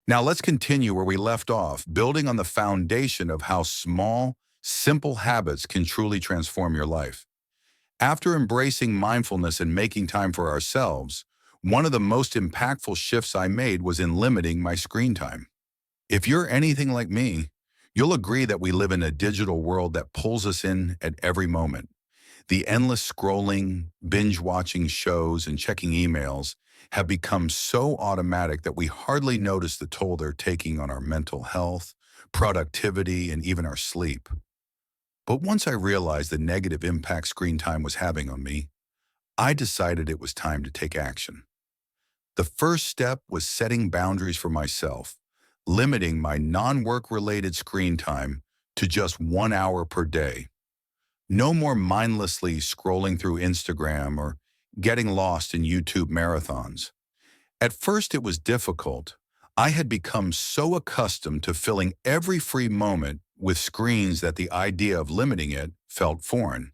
Now let's continue where we left off, building on the foundation of how small, simple habits can truly transform your life. After embracing mindfulness and making time for ourselves, one of the most impactful shifts I made was in limiting my screen time. If you're anything like me, you'll agree that we live in a digital world that pulls us in at every moment. The endless scrolling, binge watching shows, and checking emails have become so automatic that we hardly notice the toll they're taking on our mental health, productivity, and even our sleep. But once I realized the negative impact screen time was having on me, I decided it was time to take action. The first step was setting boundaries for myself, limiting my non-work related screen time to just 1 hour per day. No more mindlessly scrolling through Instagram or getting lost in YouTube marathons. At first, it was difficult. I had become so accustomed to filling every free moment with screens that the idea of limiting it felt foreign.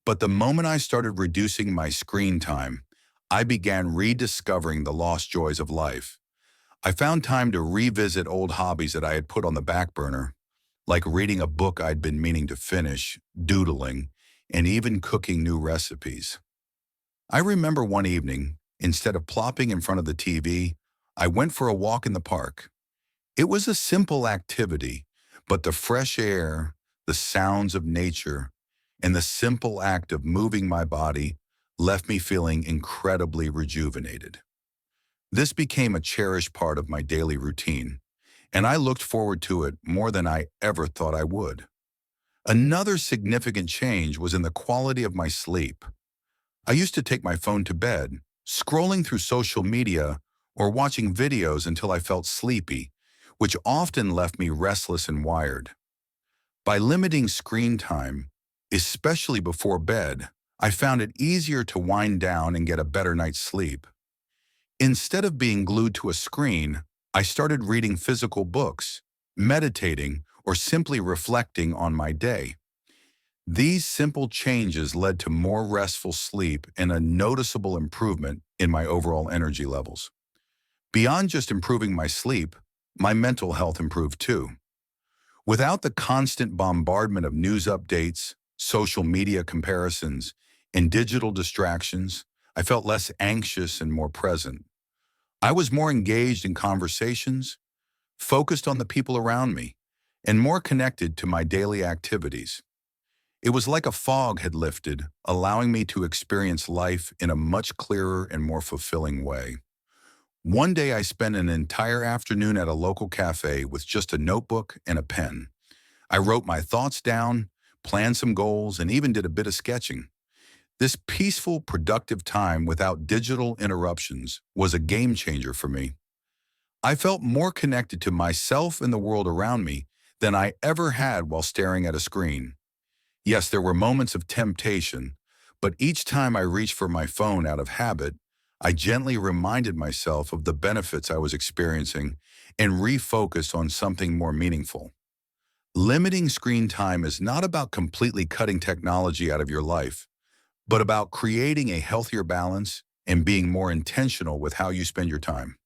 But the moment I started reducing my screen time, I began rediscovering the lost joys of life. I found time to revisit old hobbies that I had put on the back burner, like reading a book I'd been meaning to finish, doodling, and even cooking new recipes. I remember one evening, instead of plopping in front of the TV, I went for a walk in the park. It was a simple activity, but the fresh air, the sounds of nature, and the simple act of moving my body left me feeling incredibly rejuvenated. This became a cherished part of my daily routine, and I looked forward to it more than I ever thought I would. Another significant change was in the quality of my sleep. I used to take my phone to bed, scrolling through social media or watching videos until I felt sleepy, which often left me restless and wired. By limiting screen time, especially before bed, I found it easier to wind down and get a better night's sleep. Instead of being glued to a screen, I started reading physical books, meditating, or simply reflecting on my day. These simple changes led to more restful sleep and a noticeable improvement in my overall energy levels. Beyond just improving my sleep, my mental health improved too. Without the constant bombardment of news updates, social media comparisons, and digital distractions, I felt less anxious and more present. I was more engaged in conversations, focused on the people around me, and more connected to my daily activities. It was like a fog had lifted, allowing me to experience life in a much clearer and more fulfilling way. One day I spent an entire afternoon at a local cafe with just a notebook and a pen. I wrote my thoughts down, planned some goals, and even did a bit of sketching. This peaceful, productive time without digital interruptions was a game changer for me. I felt more connected to myself and the world around me than I ever had while staring at a screen. Yes, there were moments of temptation, but each time I reached for my phone out of habit, I gently reminded myself of the benefits I was experiencing and refocused on something more meaningful. Limiting screen time is not about completely cutting technology out of your life, but about creating a healthier balance and being more intentional with how you spend your time.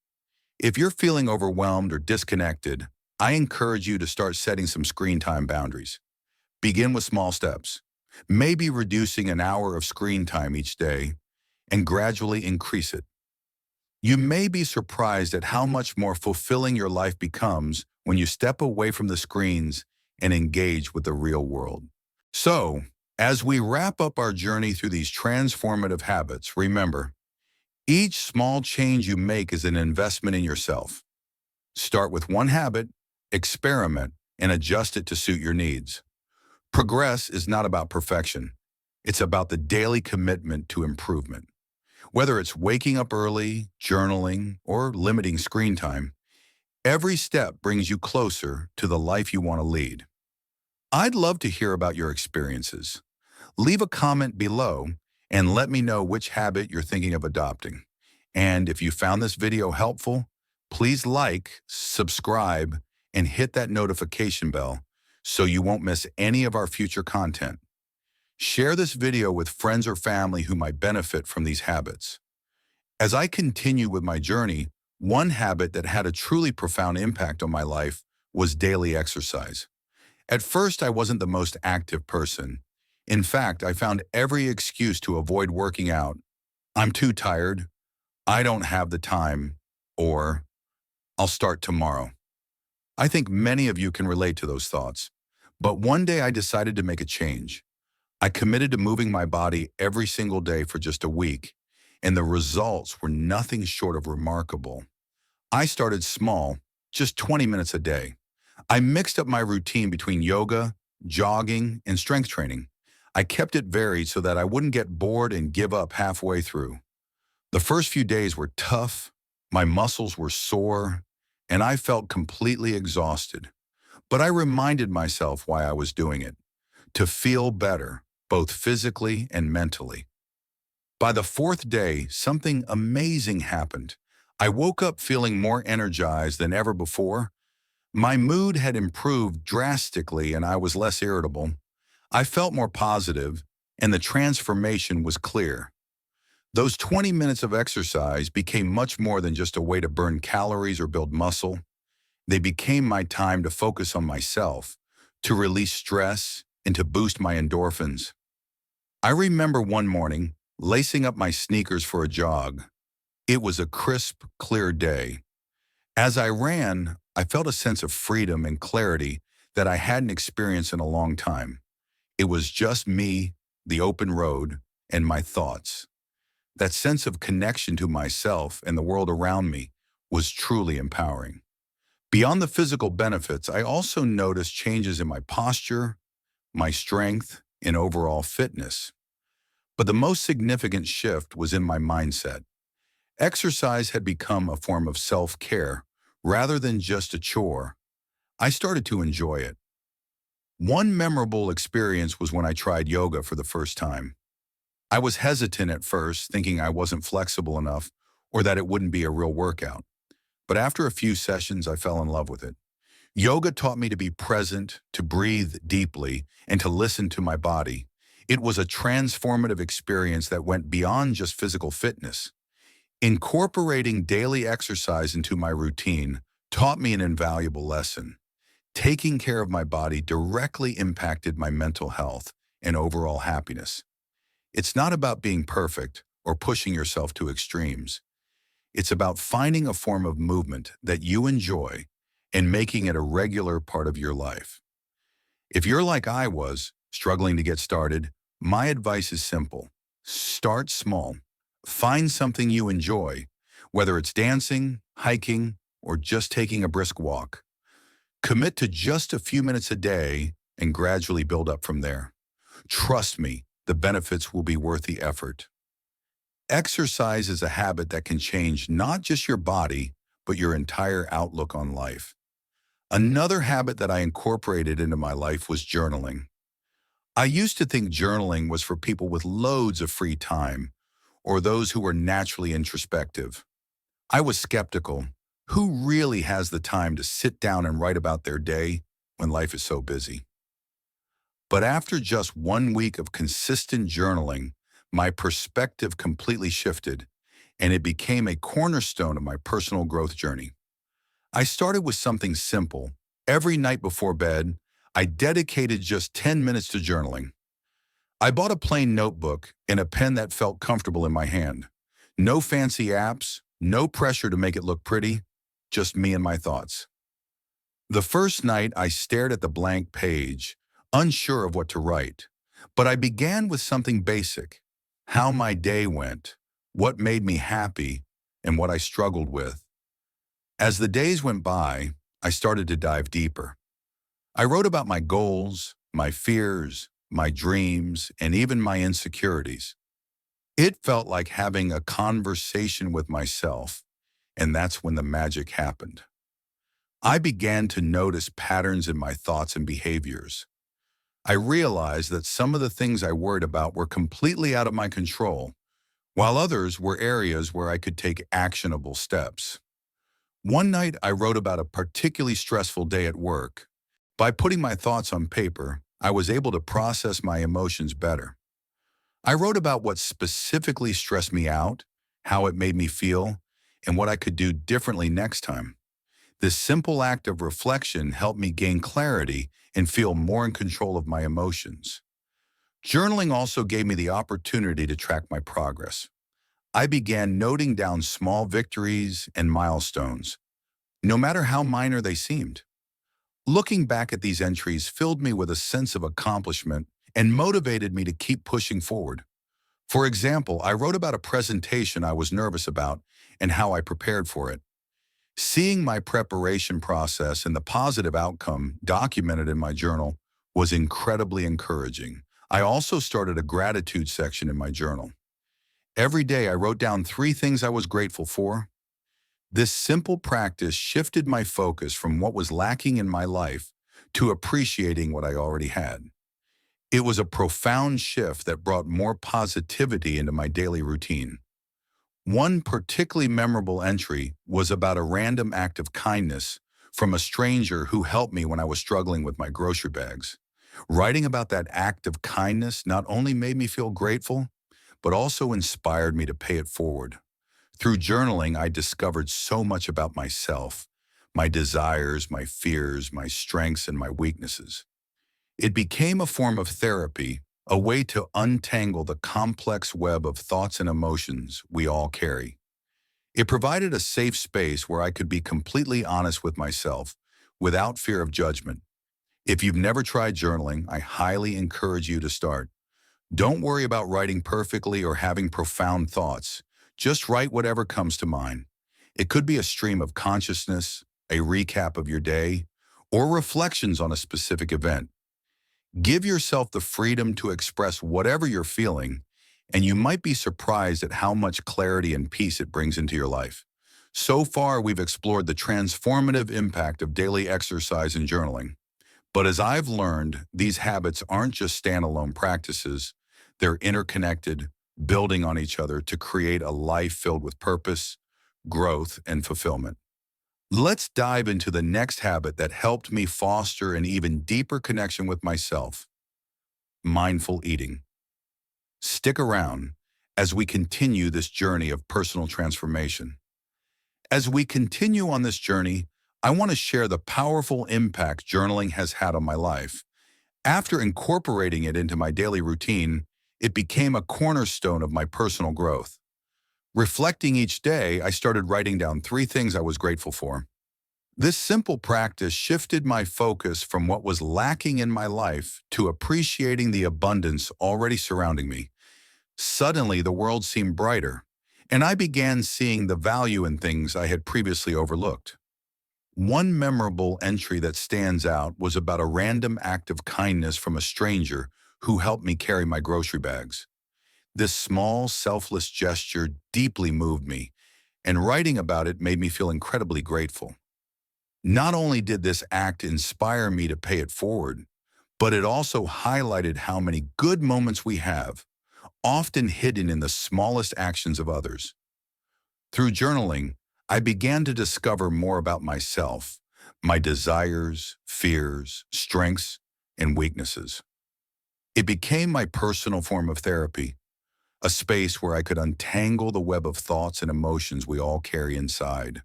If you're feeling overwhelmed or disconnected, I encourage you to start setting some screen time boundaries. Begin with small steps, maybe reducing an hour of screen time each day, and gradually increase it. You may be surprised at how much more fulfilling your life becomes when you step away from the screens and engage with the real world. So, as we wrap up our journey through these transformative habits, remember, each small change you make is an investment in yourself. Start with one habit, experiment, and adjust it to suit your needs. Progress is not about perfection. It's about the daily commitment to improvement. Whether it's waking up early, journaling, or limiting screen time, every step brings you closer to the life you want to lead. I'd love to hear about your experiences. Leave a comment below and let me know which habit you're thinking of adopting. And if you found this video helpful, please like, subscribe, and hit that notification bell so you won't miss any of our future content. Share this video with friends or family who might benefit from these habits. As I continue with my journey, One habit that had a truly profound impact on my life was daily exercise. At first, I wasn't the most active person. In fact, I found every excuse to avoid working out. I'm too tired, I don't have the time, or I'll start tomorrow. I think many of you can relate to those thoughts. But one day I decided to make a change. I committed to moving my body every single day for just a week, and the results were nothing short of remarkable. I started small, just 20 minutes a day. I mixed up my routine between yoga, jogging, and strength training. I kept it varied so that I wouldn't get bored and give up halfway through. The first few days were tough, my muscles were sore, and I felt completely exhausted. But I reminded myself why I was doing it, to feel better, both physically and mentally. By the fourth day, something amazing happened. I woke up feeling more energized than ever before. My mood had improved drastically and I was less irritable. I felt more positive, and the transformation was clear. Those 20 minutes of exercise became much more than just a way to burn calories or build muscle. They became my time to focus on myself, to release stress, and to boost my endorphins. I remember one morning, lacing up my sneakers for a jog. It was a crisp, clear day. As I ran, I felt a sense of freedom and clarity that I hadn't experienced in a long time. It was just me, the open road, and my thoughts. That sense of connection to myself and the world around me was truly empowering. Beyond the physical benefits, I also noticed changes in my posture, my strength, and overall fitness. But the most significant shift was in my mindset. Exercise had become a form of self-care rather than just a chore. I started to enjoy it. One memorable experience was when I tried yoga for the first time. I was hesitant at first, thinking I wasn't flexible enough or that it wouldn't be a real workout. But after a few sessions, I fell in love with it. Yoga taught me to be present, to breathe deeply, and to listen to my body. It was a transformative experience that went beyond just physical fitness. Incorporating daily exercise into my routine taught me an invaluable lesson. Taking care of my body directly impacted my mental health and overall happiness. It's not about being perfect or pushing yourself to extremes. It's about finding a form of movement that you enjoy and making it a regular part of your life. If you're like I was, struggling to get started, my advice is simple. Start small. Find something you enjoy, whether it's dancing, hiking, or just taking a brisk walk. Commit to just a few minutes a day and gradually build up from there. Trust me, the benefits will be worth the effort. Exercise is a habit that can change not just your body, but your entire outlook on life. Another habit that I incorporated into my life was journaling. I used to think journaling was for people with loads of free time or those who were naturally introspective. I was skeptical. Who really has the time to sit down and write about their day when life is so busy? But after just 1 week of consistent journaling, my perspective completely shifted, and it became a cornerstone of my personal growth journey. I started with something simple. Every night before bed, I dedicated just 10 minutes to journaling. I bought a plain notebook and a pen that felt comfortable in my hand. No fancy apps, no pressure to make it look pretty, just me and my thoughts. The first night I stared at the blank page, unsure of what to write. But I began with something basic: how my day went, what made me happy, and what I struggled with. As the days went by, I started to dive deeper. I wrote about my goals, my fears, my dreams, and even my insecurities. It felt like having a conversation with myself, and that's when the magic happened. I began to notice patterns in my thoughts and behaviors. I realized that some of the things I worried about were completely out of my control, while others were areas where I could take actionable steps. One night, I wrote about a particularly stressful day at work. By putting my thoughts on paper, I was able to process my emotions better. I wrote about what specifically stressed me out, how it made me feel, and what I could do differently next time. This simple act of reflection helped me gain clarity and feel more in control of my emotions. Journaling also gave me the opportunity to track my progress. I began noting down small victories and milestones, no matter how minor they seemed. Looking back at these entries filled me with a sense of accomplishment and motivated me to keep pushing forward. For example, I wrote about a presentation I was nervous about and how I prepared for it. Seeing my preparation process and the positive outcome documented in my journal was incredibly encouraging. I also started a gratitude section in my journal. Every day I wrote down 3 things I was grateful for. This simple practice shifted my focus from what was lacking in my life to appreciating what I already had. It was a profound shift that brought more positivity into my daily routine. One particularly memorable entry was about a random act of kindness from a stranger who helped me when I was struggling with my grocery bags. Writing about that act of kindness not only made me feel grateful, but also inspired me to pay it forward. Through journaling, I discovered so much about myself, my desires, my fears, my strengths, and my weaknesses. It became a form of therapy, a way to untangle the complex web of thoughts and emotions we all carry. It provided a safe space where I could be completely honest with myself without fear of judgment. If you've never tried journaling, I highly encourage you to start. Don't worry about writing perfectly or having profound thoughts. Just write whatever comes to mind. It could be a stream of consciousness, a recap of your day, or reflections on a specific event. Give yourself the freedom to express whatever you're feeling, and you might be surprised at how much clarity and peace it brings into your life. So far, we've explored the transformative impact of daily exercise and journaling. But as I've learned, these habits aren't just standalone practices. They're interconnected, building on each other to create a life filled with purpose, growth, and fulfillment. Let's dive into the next habit that helped me foster an even deeper connection with myself: mindful eating. Stick around as we continue this journey of personal transformation. As we continue on this journey, I want to share the powerful impact journaling has had on my life. After incorporating it into my daily routine, it became a cornerstone of my personal growth. Reflecting each day, I started writing down 3 things I was grateful for. This simple practice shifted my focus from what was lacking in my life to appreciating the abundance already surrounding me. Suddenly, the world seemed brighter, and I began seeing the value in things I had previously overlooked. One memorable entry that stands out was about a random act of kindness from a stranger who helped me carry my grocery bags. This small, selfless gesture deeply moved me, and writing about it made me feel incredibly grateful. Not only did this act inspire me to pay it forward, but it also highlighted how many good moments we have, often hidden in the smallest actions of others. Through journaling, I began to discover more about myself, my desires, fears, strengths, and weaknesses. It became my personal form of therapy, a space where I could untangle the web of thoughts and emotions we all carry inside,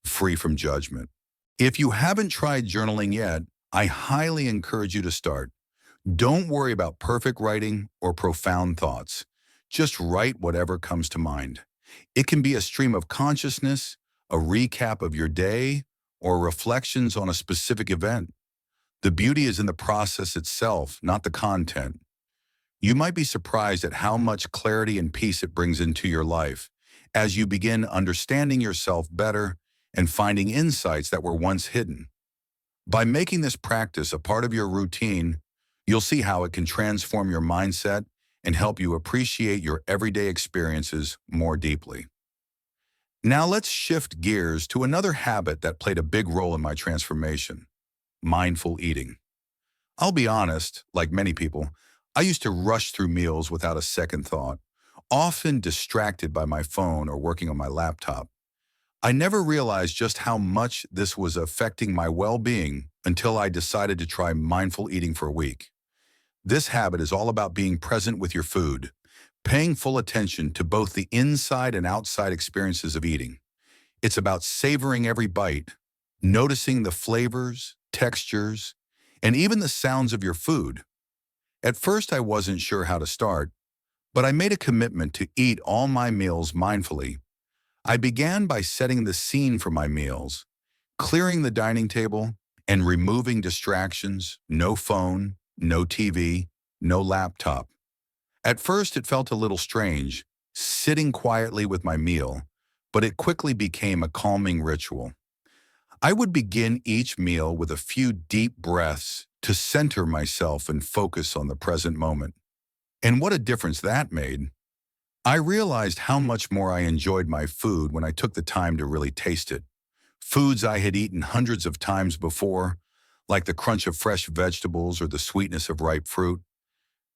free from judgment. If you haven't tried journaling yet, I highly encourage you to start. Don't worry about perfect writing or profound thoughts. Just write whatever comes to mind. It can be a stream of consciousness, a recap of your day, or reflections on a specific event. The beauty is in the process itself, not the content. You might be surprised at how much clarity and peace it brings into your life as you begin understanding yourself better and finding insights that were once hidden. By making this practice a part of your routine, you'll see how it can transform your mindset and help you appreciate your everyday experiences more deeply. Now let's shift gears to another habit that played a big role in my transformation: mindful eating. I'll be honest, like many people, I used to rush through meals without a second thought, often distracted by my phone or working on my laptop. I never realized just how much this was affecting my well-being until I decided to try mindful eating for a week. This habit is all about being present with your food, paying full attention to both the inside and outside experiences of eating. It's about savoring every bite, noticing the flavors, textures, and even the sounds of your food. At first, I wasn't sure how to start, but I made a commitment to eat all my meals mindfully. I began by setting the scene for my meals, clearing the dining table, and removing distractions, no phone, no TV, no laptop. At first, it felt a little strange, sitting quietly with my meal, but it quickly became a calming ritual. I would begin each meal with a few deep breaths to center myself and focus on the present moment. And what a difference that made. I realized how much more I enjoyed my food when I took the time to really taste it. Foods I had eaten hundreds of times before, like the crunch of fresh vegetables or the sweetness of ripe fruit,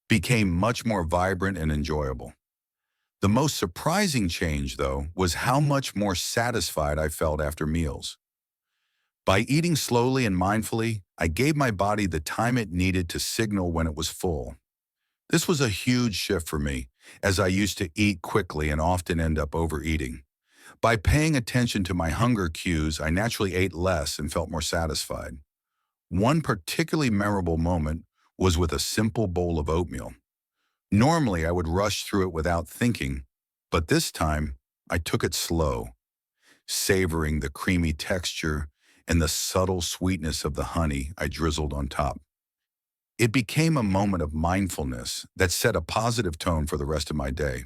became much more vibrant and enjoyable. The most surprising change, though, was how much more satisfied I felt after meals. By eating slowly and mindfully, I gave my body the time it needed to signal when it was full. This was a huge shift for me, as I used to eat quickly and often end up overeating. By paying attention to my hunger cues, I naturally ate less and felt more satisfied. One particularly memorable moment was with a simple bowl of oatmeal. Normally, I would rush through it without thinking, but this time, I took it slow, savoring the creamy texture and the subtle sweetness of the honey I drizzled on top. It became a moment of mindfulness that set a positive tone for the rest of my day.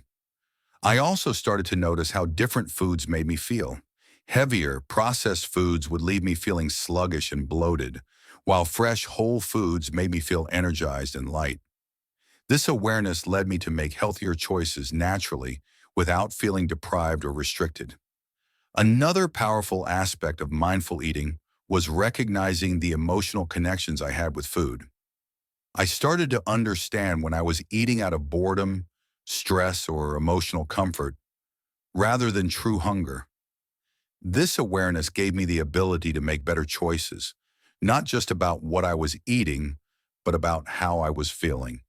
I also started to notice how different foods made me feel. Heavier, processed foods would leave me feeling sluggish and bloated, while fresh, whole foods made me feel energized and light. This awareness led me to make healthier choices naturally without feeling deprived or restricted. Another powerful aspect of mindful eating was recognizing the emotional connections I had with food. I started to understand when I was eating out of boredom, stress, or emotional comfort, rather than true hunger. This awareness gave me the ability to make better choices, not just about what I was eating, but about how I was feeling.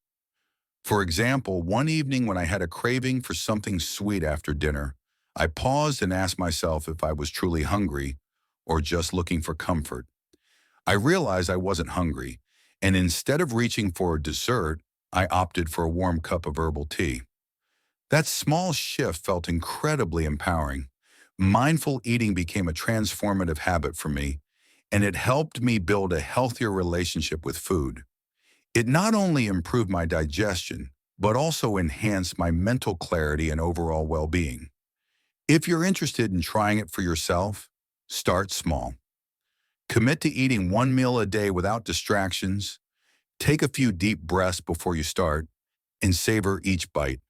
For example, one evening when I had a craving for something sweet after dinner, I paused and asked myself if I was truly hungry or just looking for comfort. I realized I wasn't hungry, and instead of reaching for a dessert, I opted for a warm cup of herbal tea. That small shift felt incredibly empowering. Mindful eating became a transformative habit for me, and it helped me build a healthier relationship with food. It not only improved my digestion, but also enhanced my mental clarity and overall well-being. If you're interested in trying it for yourself, start small. Commit to eating one meal a day without distractions. Take a few deep breaths before you start, and savor each bite.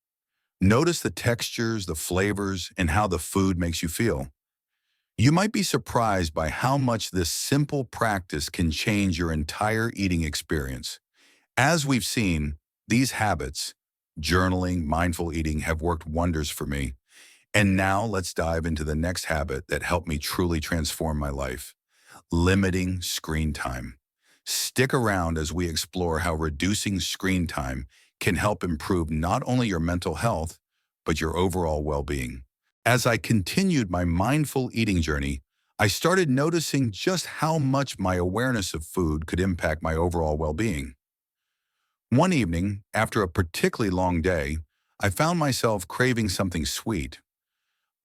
Notice the textures, the flavors, and how the food makes you feel. You might be surprised by how much this simple practice can change your entire eating experience. As we've seen, these habits, journaling, mindful eating, have worked wonders for me. And now let's dive into the next habit that helped me truly transform my life: limiting screen time. Stick around as we explore how reducing screen time can help improve not only your mental health, but your overall well-being. As I continued my mindful eating journey, I started noticing just how much my awareness of food could impact my overall well-being. One evening, after a particularly long day, I found myself craving something sweet.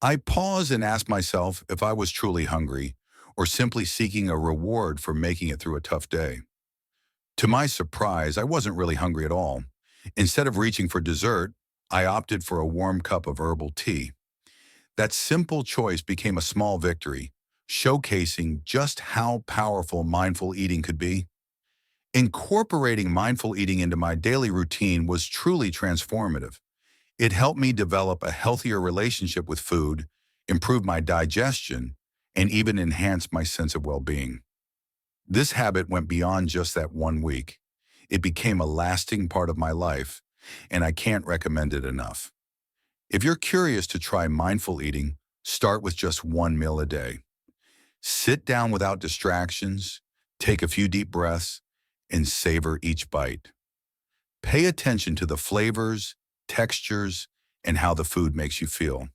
I paused and asked myself if I was truly hungry or simply seeking a reward for making it through a tough day. To my surprise, I wasn't really hungry at all. Instead of reaching for dessert, I opted for a warm cup of herbal tea. That simple choice became a small victory, showcasing just how powerful mindful eating could be. Incorporating mindful eating into my daily routine was truly transformative. It helped me develop a healthier relationship with food, improve my digestion, and even enhance my sense of well-being. This habit went beyond just that one week. It became a lasting part of my life, and I can't recommend it enough. If you're curious to try mindful eating, start with just one meal a day. Sit down without distractions, take a few deep breaths, and savor each bite. Pay attention to the flavors, textures, and how the food makes you feel.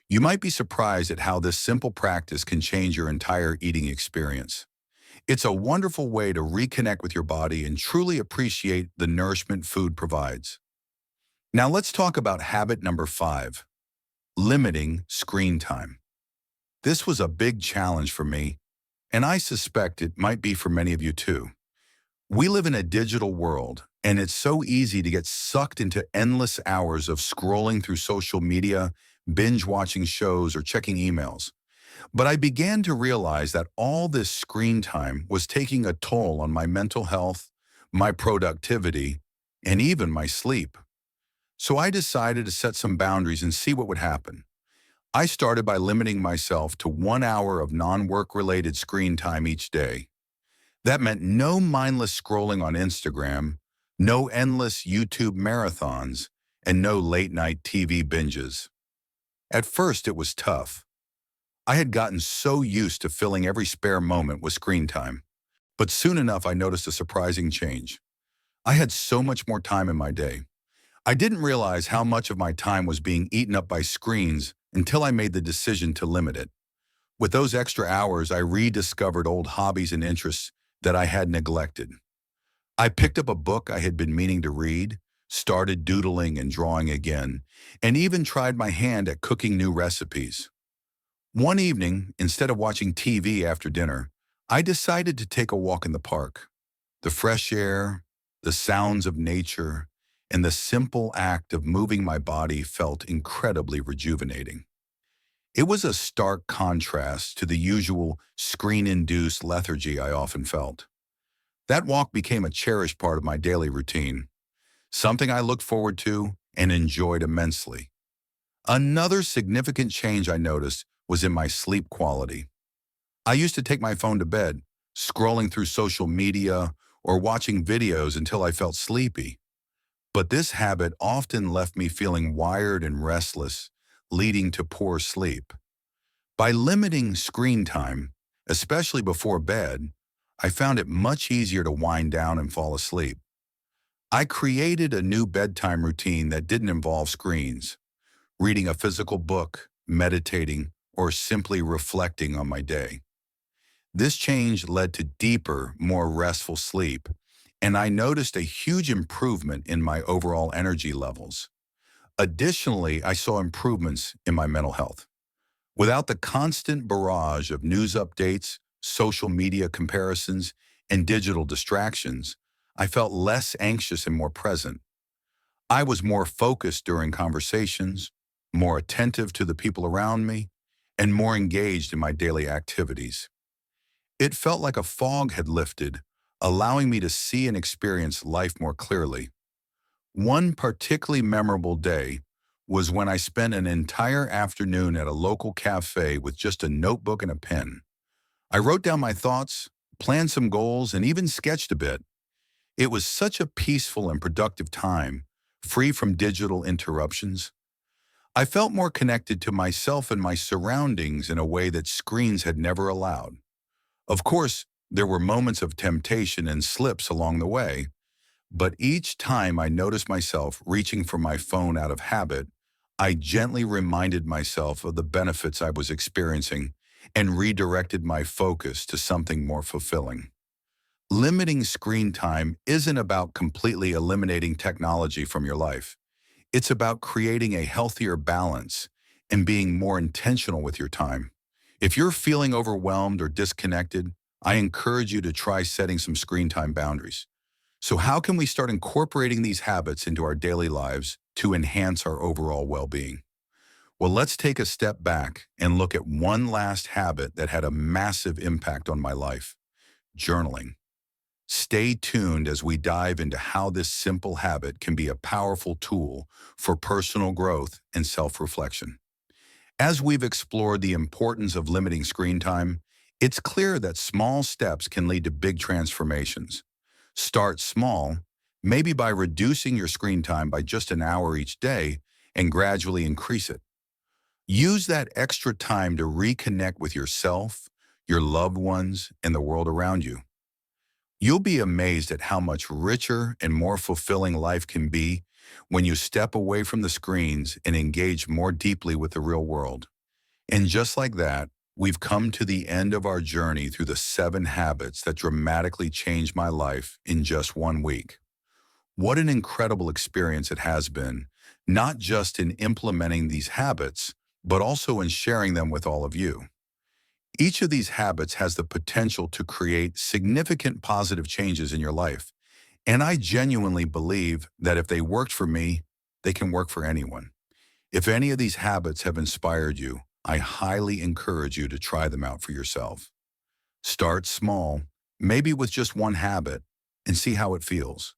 You might be surprised at how this simple practice can change your entire eating experience. It's a wonderful way to reconnect with your body and truly appreciate the nourishment food provides. Now let's talk about habit number 5, limiting screen time. This was a big challenge for me, and I suspect it might be for many of you too. We live in a digital world, and it's so easy to get sucked into endless hours of scrolling through social media, binge watching shows, or checking emails. But I began to realize that all this screen time was taking a toll on my mental health, my productivity, and even my sleep. So I decided to set some boundaries and see what would happen. I started by limiting myself to 1 hour of non-work related screen time each day. That meant no mindless scrolling on Instagram, no endless YouTube marathons, and no late night TV binges. At first, it was tough. I had gotten so used to filling every spare moment with screen time. But soon enough, I noticed a surprising change. I had so much more time in my day. I didn't realize how much of my time was being eaten up by screens until I made the decision to limit it. With those extra hours, I rediscovered old hobbies and interests that I had neglected. I picked up a book I had been meaning to read, started doodling and drawing again, and even tried my hand at cooking new recipes. One evening, instead of watching TV after dinner, I decided to take a walk in the park. The fresh air, the sounds of nature, and the simple act of moving my body felt incredibly rejuvenating. It was a stark contrast to the usual screen-induced lethargy I often felt. That walk became a cherished part of my daily routine, something I looked forward to and enjoyed immensely. Another significant change I noticed was in my sleep quality. I used to take my phone to bed, scrolling through social media or watching videos until I felt sleepy. But this habit often left me feeling wired and restless, leading to poor sleep. By limiting screen time, especially before bed, I found it much easier to wind down and fall asleep. I created a new bedtime routine that didn't involve screens, reading a physical book, meditating, or simply reflecting on my day. This change led to deeper, more restful sleep, and I noticed a huge improvement in my overall energy levels. Additionally, I saw improvements in my mental health. Without the constant barrage of news updates, social media comparisons, and digital distractions, I felt less anxious and more present. I was more focused during conversations, more attentive to the people around me, and more engaged in my daily activities. It felt like a fog had lifted, allowing me to see and experience life more clearly. One particularly memorable day was when I spent an entire afternoon at a local cafe with just a notebook and a pen. I wrote down my thoughts, planned some goals, and even sketched a bit. It was such a peaceful and productive time, free from digital interruptions. I felt more connected to myself and my surroundings in a way that screens had never allowed. Of course, there were moments of temptation and slips along the way, but each time I noticed myself reaching for my phone out of habit, I gently reminded myself of the benefits I was experiencing and redirected my focus to something more fulfilling. Limiting screen time isn't about completely eliminating technology from your life. It's about creating a healthier balance and being more intentional with your time. If you're feeling overwhelmed or disconnected, I encourage you to try setting some screen time boundaries. So how can we start incorporating these habits into our daily lives to enhance our overall well-being? Well, let's take a step back and look at one last habit that had a massive impact on my life: journaling. Stay tuned as we dive into how this simple habit can be a powerful tool for personal growth and self-reflection. As we've explored the importance of limiting screen time, it's clear that small steps can lead to big transformations. Start small, maybe by reducing your screen time by just an hour each day, and gradually increase it. Use that extra time to reconnect with yourself, your loved ones, and the world around you. You'll be amazed at how much richer and more fulfilling life can be when you step away from the screens and engage more deeply with the real world. And just like that, we've come to the end of our journey through the 7 habits that dramatically changed my life in just 1 week. What an incredible experience it has been, not just in implementing these habits, but also in sharing them with all of you. Each of these habits has the potential to create significant positive changes in your life. And I genuinely believe that if they worked for me, they can work for anyone. If any of these habits have inspired you, I highly encourage you to try them out for yourself. Start small, maybe with just one habit, and see how it feels.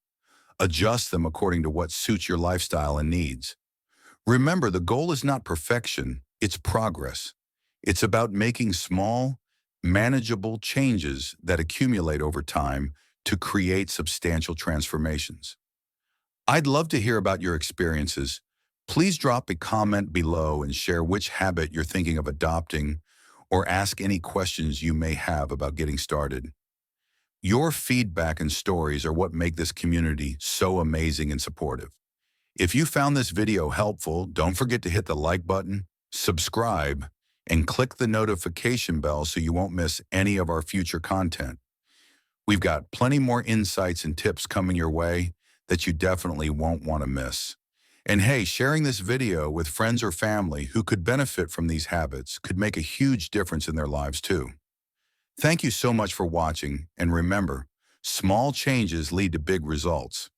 Adjust them according to what suits your lifestyle and needs. Remember, the goal is not perfection, it's progress. It's about making small, manageable changes that accumulate over time to create substantial transformations. I'd love to hear about your experiences. Please drop a comment below and share which habit you're thinking of adopting or ask any questions you may have about getting started. Your feedback and stories are what make this community so amazing and supportive. If you found this video helpful, don't forget to hit the like button, subscribe, and click the notification bell so you won't miss any of our future content. We've got plenty more insights and tips coming your way that you definitely won't want to miss. And hey, sharing this video with friends or family who could benefit from these habits could make a huge difference in their lives too. Thank you so much for watching, and remember, small changes lead to big results.